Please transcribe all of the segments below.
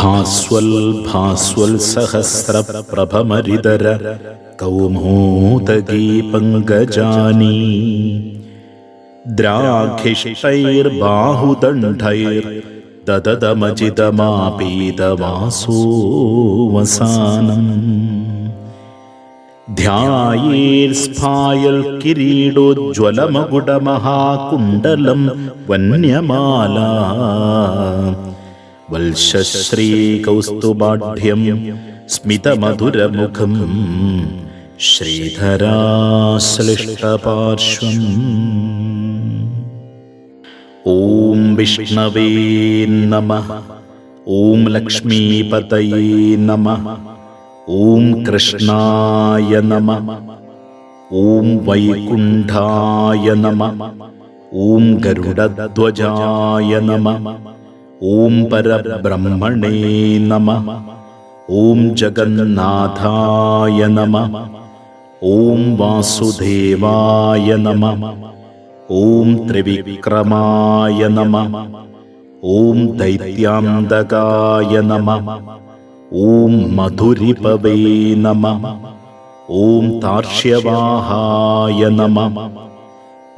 ഭാസ്വൽ ഭാസ്വൽ സഹസ്രപ്രഭമരിതര കൗമോദഗീ പങ്കജാനി ദ്രാഘിഷ്ടൈർബാഹുദണ്ഡൈർ ദദദമജിതമാപീതവാസോ വസാനം ധ്യായേൽസ്ഫായൽ കിരീടോജ്വലമകുടമഹാകുണ്ഡലം വന്യമാല വത്ശ്രീകൗസ്തുഭാഢ്യം സ്മിതമധുരമുഖം ശ്രീധരാശ്ലിഷ്ടപാർശ്വം. ഓം വിഷ്ണവേ നമഃ. ഓം ലക്ഷ്മീപതയേ നമഃ. ഓം കൃഷ്ണായ നമഃ. ഓം വൈകുണ്ഠായ നമഃ. ഓം ഗരുഡധ്വജായ നമഃ. ഓം പരബ്രഹ്മണേ നമഃ. ഓം ജഗന്നാഥായ നമഃ. ഓം വാസുദേവായ നമഃ. ഓം ത്രിവിക്രമായ നമഃ. ഓം ദൈത്യാന്തകായ നമഃ. ഓം മധുരിപവേ നമഃ. ഓം താർക്ഷ്യവാഹായ നമഃ.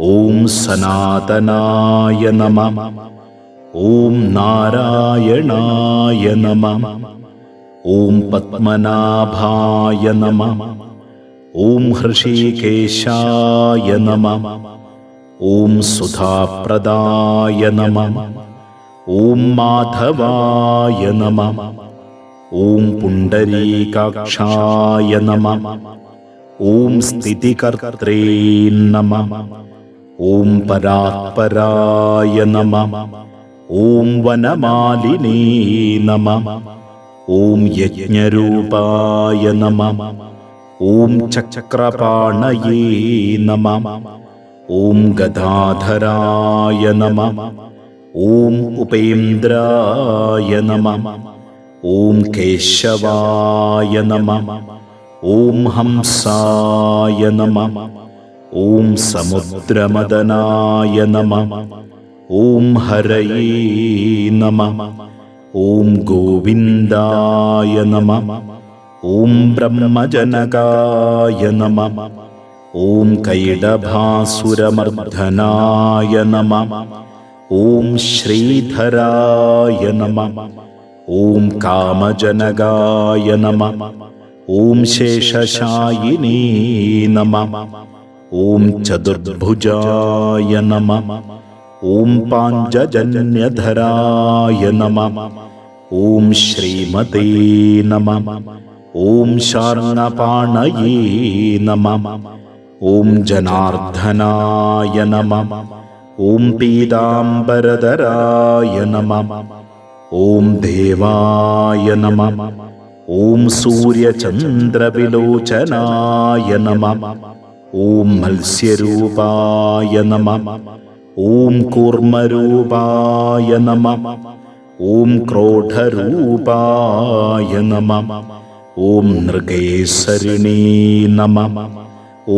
ഓം സനാതനായ നമഃ. ഓം നാരായണായ നമഃ. ഓം പത്മനാഭായ നമഃ. ഓം ഹൃഷീകേശായ നമഃ. ഓം സുധാപ്രദായ നമഃ. ഓം മാധവായ നമഃ. ഓം പുണ്ഡരീകാക്ഷായ നമഃ. ഓം സ്ഥിതികർത്രേ നമഃ. ഓം പരാത്പരായ നമഃ. ഓം വനമാലിനേ നമഃ. ഓം യജ്ഞരൂപായ നമഃ. ഓം ചക്രപാണയേ നമഃ. ഓം ഗദാധരായ നമഃ. ഓം ഉപേന്ദ്രായ നമഃ. ഓം കേശവായ നമഃ. ഓം ഹംസായ നമഃ. ഓം സമുദ്രമദനായ നമഃ. ഓം ഹരയേ നമഃ. ഓം ഗോവിന്ദായ നമഃ. ഓം ബ്രഹ്മജനകായ നമഃ. ഓം കൈടഭാസുരമർദ്ദനായ നമഃ. ഓം ശ്രീധരായ നമഃ. ഓം കാമജനകായ നമഃ. ഓം ശേഷശായിനേ നമഃ. ഓം ചതുർഭുജായ നമഃ. ഓം പാഞ്ചജന്യധരായ നമഃ. ഓം ശ്രീമതേ നമഃ. ഓം ശാർങ്ങപാണയേ നമഃ. ഓം ജനാർദ്ദനായ നമഃ. ഓം പീതാംബരധരായ നമഃ. ഓം ദേവായ നമഃ. ഓം സൂര്യചന്ദ്രവിലോചനായ നമഃ. ഓം മത്സ്യരൂപായ നമഃ. ഓം കൂർമ്മരൂപായ നമഃ. ഓം ക്രോധരൂപായ നമഃ. ഓം നൃഗേസരിണേ നമഃ.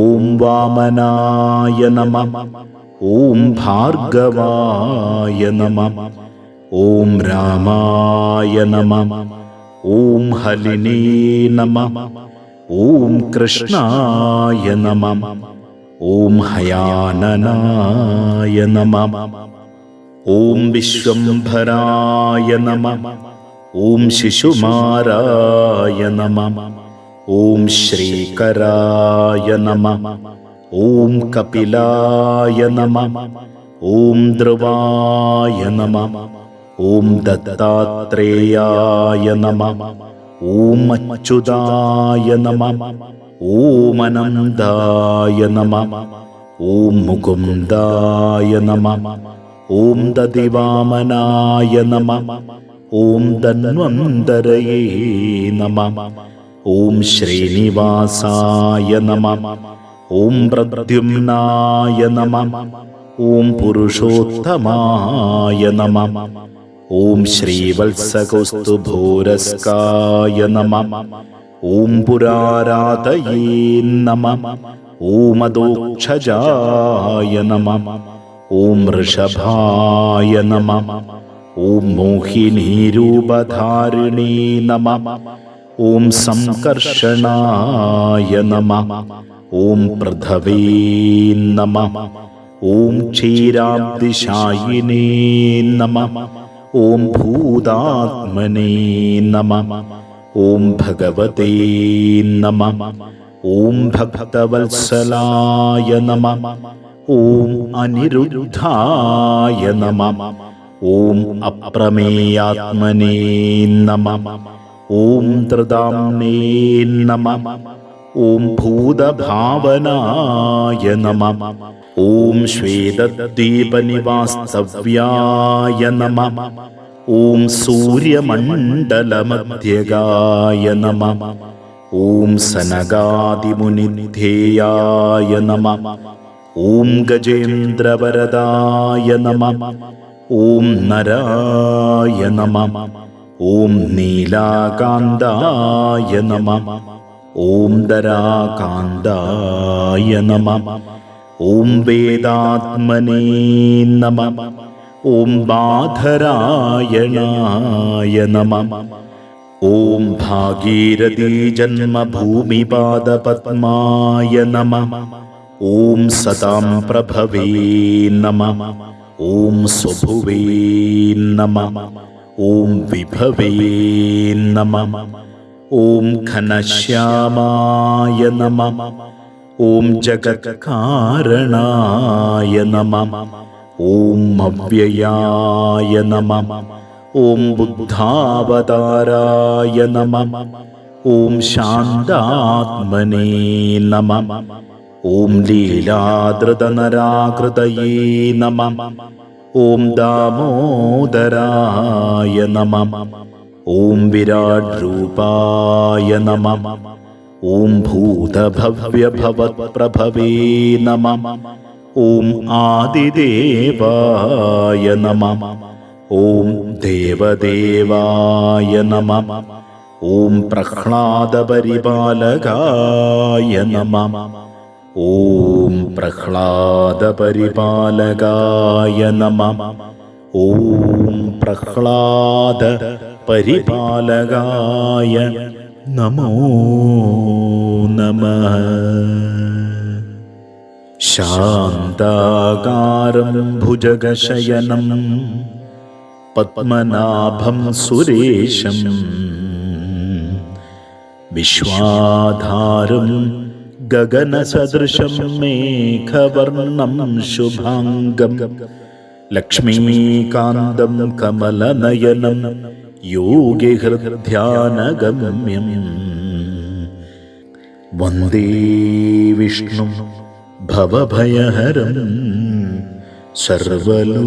ഓം വാമനായ നമഃ. ഓം ഭാർഗവായ നമഃ. ഓം രാമായ നമഃ. ഓം ഹലിനേ നമഃ. ഓം കൃഷ്ണായ നമഃ. ഓം ഹയാനനായ നമഃ. ഓം വിശ്വംഭരായ നമഃ. ഓം ശിശുമാരായ നമഃ. ഓം ശ്രീകരായ നമഃ. ഓം കപിലായ നമഃ. ഓം ധ്രുവായ നമഃ. ഓം ദത്താത്രേയായ നമഃ. ഓം അച്യുതായ നമഃ. ഓം അനന്തായ നമഃ. ഓം മുകുന്ദായ നമഃ. ഓം ദതിവാമനായ നമഃ. ഓം ധന്വന്തരയേ നമഃ. ഓം ശ്രീനിവാസായ നമഃ. ഓം പ്രദ്യുമ്നായ നമഃ. ഓം പുരുഷോത്തമായ നമഃ. ഓം ശ്രീവത്സകൗസ്തുഭോരസ്കായ നമഃ. ഓം പുരാരാതയേ നമഃ. ഓം അദോക്ഷജായ നമഃ. ഓം ഋഷഭായ നമഃ. ഓം മോഹിനീരൂപധാരിണീ നമഃ. ഓം സംകർഷണായ നമഃ. ഓം പൃഥവേ നമഃ. ഓം ക്ഷീരാബ്ദിശായിനേ നമഃ. ഓം ഭൂതാത്മനേ നമഃ. ഓം ഭഗവതേ നമഃ. ഓം ഭക്തവത്സലായ നമഃ. ഓം അനിരുദ്ധായ നമഃ. ഓം അപ്രമേയാത്മനേ നമഃ. ഓം ത്രിധാംനേ നമഃ. ഓം ഭൂതഭാവനായ നമഃ. ഓം ശ്വേതദ്വീപനിവാസ്തവ്യായ നമഃ. ഓം സൂര്യമണ്ഡലമധ്യഗായ നമഃ. ഓം സനകാദിമുനിധേയായ നമഃ. ഓം ഗജേന്ദ്രവരദായ നമഃ. ഓം നരായ നമഃ. ഓം നീലാകാന്തായ നമഃ. ഓം ദരാകാന്തായ നമഃ. ഓം വേദാത്മനേ നമഃ. ഓം ബാധരായണായ നമഃ. ഓം ഭാഗീരഥീജന്മഭൂമിപാദപദ്മായ നമഃ. ഓം സതാം പ്രഭവേ നമഃ. ഓം സ്വഭുവേ നമഃ. ഓം വിഭവേ നമഃ. ഓം ഘനശ്യാമായ നമഃ. ഓം ജഗത്കാരണായ നമഃ. ഓം അവ്യയായ നമഃ. ഓം ബുദ്ധാവതാരായ നമഃ. ഓം ശാന്താത്മനേ നമഃ. ഓം ലീലാധൃതനരാകൃതയേ നമഃ. ഓം ദാമോദരായ നമഃ. ഓം വിരാട് രൂപായ നമഃ. ഓം ഭൂതഭവ്യഭവത്പ്രഭവേ നമഃ. ഓം ആദിദേവായ നമഃ. ഓം ദേവദേവായ നമഃ. ഓം പ്രഹ്ലാദപരിപാലകായ നമഃ. ഓം പ്രഹ്ലാദപരിപാലകായ നമഃ. ഓം പ്രഹ്ലാദപരിപാലകായ നമോ നമഃ. ശാന്താകാരം ഭുജഗശയനം പദ്മനാഭം സുരേശം വിശ്വാധാരം ഗഗനസദൃശം മേഘവർണം ശുഭാംഗം ലക്ഷ്മീകാന്തം കമലനയനം യോഗിഹൃദ്ധ്യാനഗമ്യം വന്ദേ വിഷ്ണു ഭവഭയഹരം സർവലോകൈകനാഥം.